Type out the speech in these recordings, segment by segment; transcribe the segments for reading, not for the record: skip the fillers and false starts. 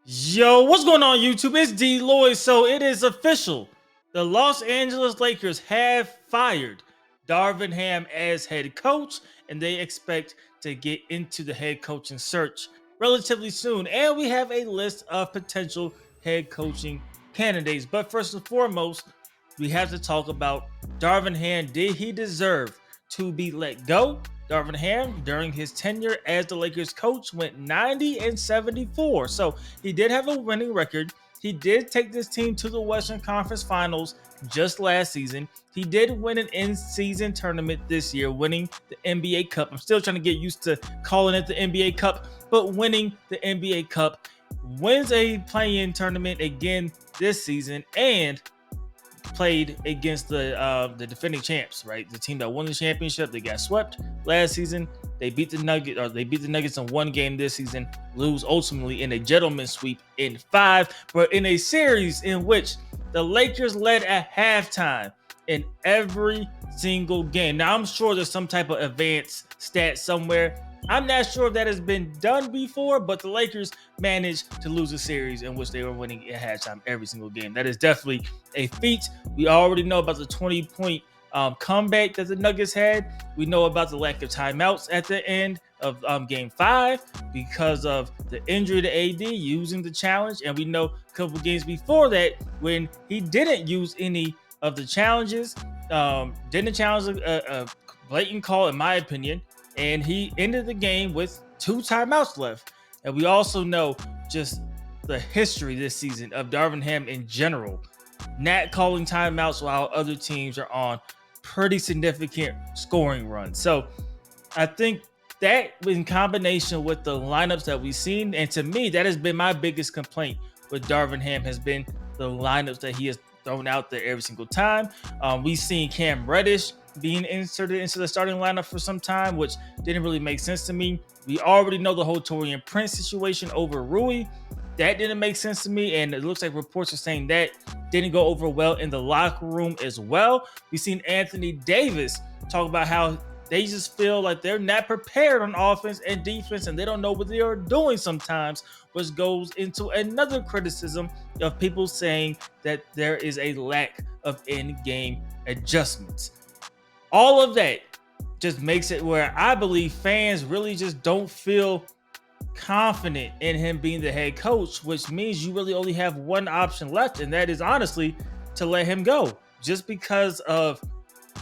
Yo, what's going on, YouTube? It's DLloyd. So it is official. The Los Angeles Lakers have fired Darvin Ham as head coach, and they expect to get into the head coaching search relatively soon. And we have a list of potential head coaching candidates. But first and foremost, we have to talk about Darvin Ham. Did he deserve to be let go? Darvin Ham, during his tenure as the Lakers coach, went 90-74. So he did have a winning record. He did take this team to the Western Conference Finals just last season. He did win an in-season tournament this year, winning the NBA Cup. I'm still trying to get used to calling it the NBA Cup, but winning the NBA Cup. Wins a play-in tournament again this season, and played against the defending champs, right? The team that won the championship. They got swept last season. They beat the Nuggets in one game this season, lose ultimately in a gentleman's sweep in 5, but in a series in which the Lakers led at halftime in every single game. Now, I'm sure there's some type of advanced stat somewhere. I'm not sure if that has been done before, but the Lakers managed to lose a series in which they were winning at halftime every single game. That is definitely a feat. We already know about the 20-point comeback that the Nuggets had. We know about the lack of timeouts at the end of Game 5 because of the injury to AD using the challenge. And we know a couple games before that when he didn't use any of the challenges, didn't challenge a blatant call, in my opinion. And he ended the game with 2 timeouts left. And we also know just the history this season of Darvin Ham in general, not calling timeouts while other teams are on pretty significant scoring runs. So I think that in combination with the lineups that we've seen, and to me, that has been my biggest complaint with Darvin Ham, has been the lineups that he has thrown out there every single time. We've seen Cam Reddish being inserted into the starting lineup for some time, which didn't really make sense to me. We already know the whole Taurean Prince situation over Rui. That didn't make sense to me, and it looks like reports are saying that didn't go over well in the locker room as well. We've seen Anthony Davis talk about how they just feel like they're not prepared on offense and defense, and they don't know what they are doing sometimes, which goes into another criticism of people saying that there is a lack of in-game adjustments. All of that just makes it where I believe fans really just don't feel confident in him being the head coach, which means you really only have one option left, and that is honestly to let him go, just because of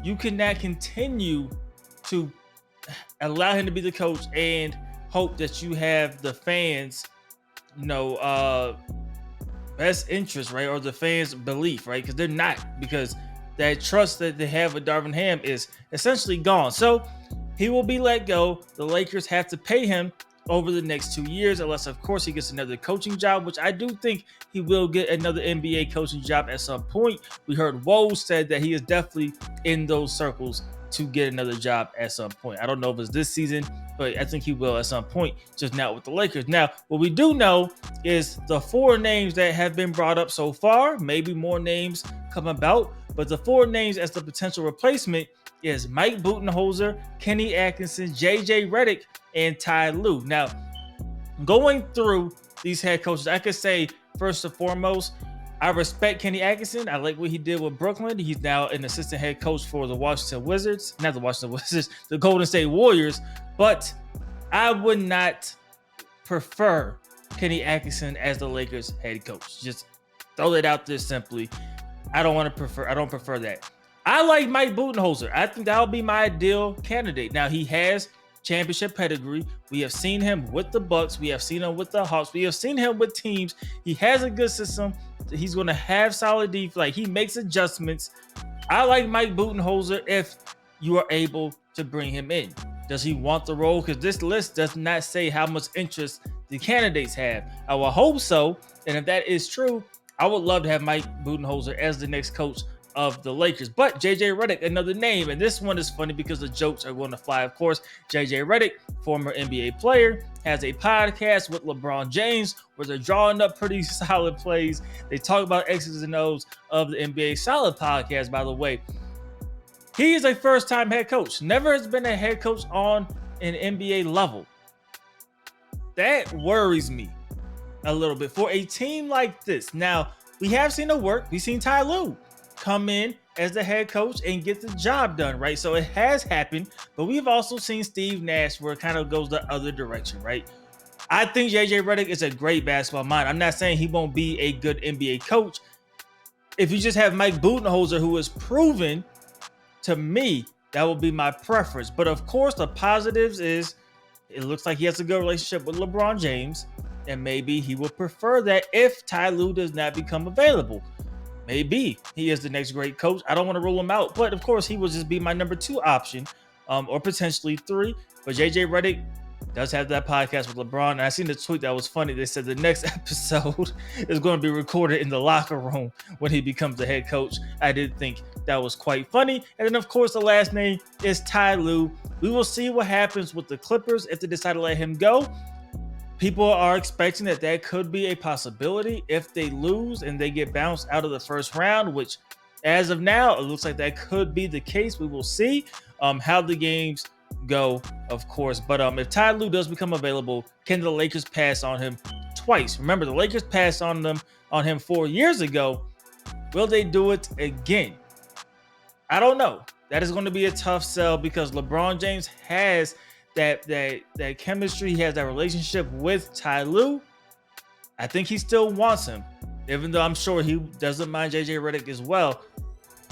you cannot continue to allow him to be the coach and hope that you have the fans, best interest, right? Or the fans' belief, right? Because they're not, because that trust that they have with Darvin Ham is essentially gone. So he will be let go. The Lakers have to pay him over the next 2 years, unless, of course, he gets another coaching job, which I do think he will get another NBA coaching job at some point. We heard Woj said that he is definitely in those circles to get another job at some point. I don't know if it's this season, but I think he will at some point, just not with the Lakers. Now, what we do know is the 4 names that have been brought up so far, maybe more names come about, but the 4 names as the potential replacement is Mike Budenholzer, Kenny Atkinson, JJ Redick, and Ty Lue. Now, going through these head coaches, I could say first and foremost, I respect Kenny Atkinson. I like what he did with Brooklyn. He's now an assistant head coach for the the Golden State Warriors. But I would not prefer Kenny Atkinson as the Lakers head coach. Just throw that out there simply. I don't prefer that. I like Mike Budenholzer. I think that'll be my ideal candidate. Now, he has championship pedigree. We have seen him with the Bucks. We have seen him with the Hawks. We have seen him with teams. He has a good system. He's going to have solid defense. Like, he makes adjustments. I like Mike Budenholzer if you are able to bring him in. Does he want the role? Because this list does not say how much interest the candidates have. I will hope so. And if that is true, I would love to have Mike Budenholzer as the next coach of the Lakers. But JJ Redick, another name, and this one is funny because the jokes are going to fly. Of course, JJ Redick, former NBA player, has a podcast with LeBron James where they're drawing up pretty solid plays. They talk about X's and O's of the NBA. Solid podcast, by the way. He is a first-time head coach. Never has been a head coach on an NBA level. That worries me. a little bit for a team like this. Now, we have seen it work. We've seen Ty Lue come in as the head coach and get the job done, right? So it has happened, but we've also seen Steve Nash where it kind of goes the other direction, right? I think JJ Redick is a great basketball mind. I'm not saying he won't be a good NBA coach. If you just have Mike Budenholzer, who is proven to me, that will be my preference. But of course, the positives is it looks like he has a good relationship with LeBron James, and maybe he will prefer that if Ty Lue does not become available. Maybe he is the next great coach. I don't want to rule him out, but of course, he will just be my number 2 option, or potentially 3. But JJ Redick does have that podcast with LeBron. And I seen the tweet that was funny. They said the next episode is going to be recorded in the locker room when he becomes the head coach. I did think that was quite funny. And then, of course, the last name is Ty Lue. We will see what happens with the Clippers if they decide to let him go. People are expecting that could be a possibility if they lose and they get bounced out of the first round, which as of now, it looks like that could be the case. We will see how the games go, of course. But if Ty Lue does become available, can the Lakers pass on him twice? Remember, the Lakers passed on him 4 years ago. Will they do it again? I don't know. That is going to be a tough sell because LeBron James has that chemistry. He has that relationship with Ty Lue. I think he still wants him, even though I'm sure he doesn't mind JJ Redick as well.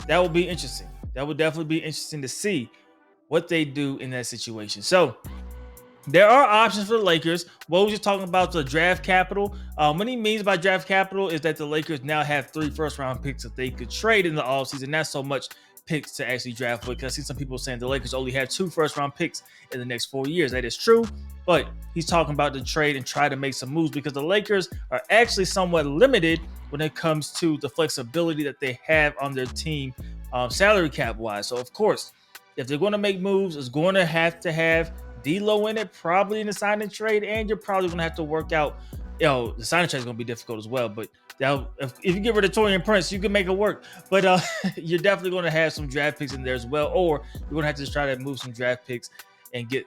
That will be interesting. That would definitely be interesting to see what they do in that situation. So there are options for the Lakers. What was just talking about the draft capital. What he means by draft capital is that the Lakers now have 3 first-round picks that they could trade in the offseason. Not so much picks to actually draft with, because I see some people saying the Lakers only have 2 first-round picks in the next 4 years. That is true, but he's talking about the trade and try to make some moves because the Lakers are actually somewhat limited when it comes to the flexibility that they have on their team salary cap-wise. So, of course, if they're going to make moves, it's going to have DLloyd in it, probably in the sign and trade, and you're probably going to have to work out, the sign and trade is going to be difficult as well, but if you get rid of Taurean Prince, you can make it work. But you're definitely going to have some draft picks in there as well, or you're going to have to try to move some draft picks and get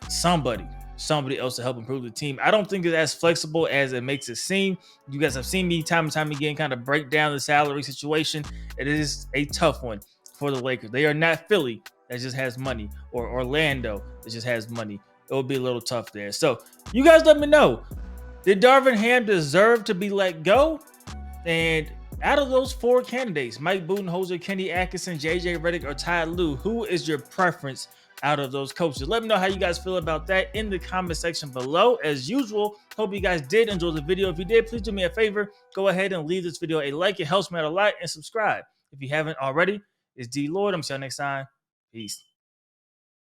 somebody else to help improve the team. I don't think it's as flexible as it makes it seem. You guys have seen me time and time again kind of break down the salary situation. It is a tough one for the Lakers. They are not Philly that just has money, or Orlando that just has money. It will be a little tough there. So you guys let me know. Did Darvin Ham deserve to be let go? And out of those 4 candidates, Mike Budenholzer, Kenny Atkinson, JJ Redick, or Ty Lue, who is your preference out of those coaches? Let me know how you guys feel about that in the comment section below. As usual, hope you guys did enjoy the video. If you did, please do me a favor. Go ahead and leave this video a like. It helps me out a lot. And subscribe if you haven't already. It's DLloyd. I'm see you next time. Peace.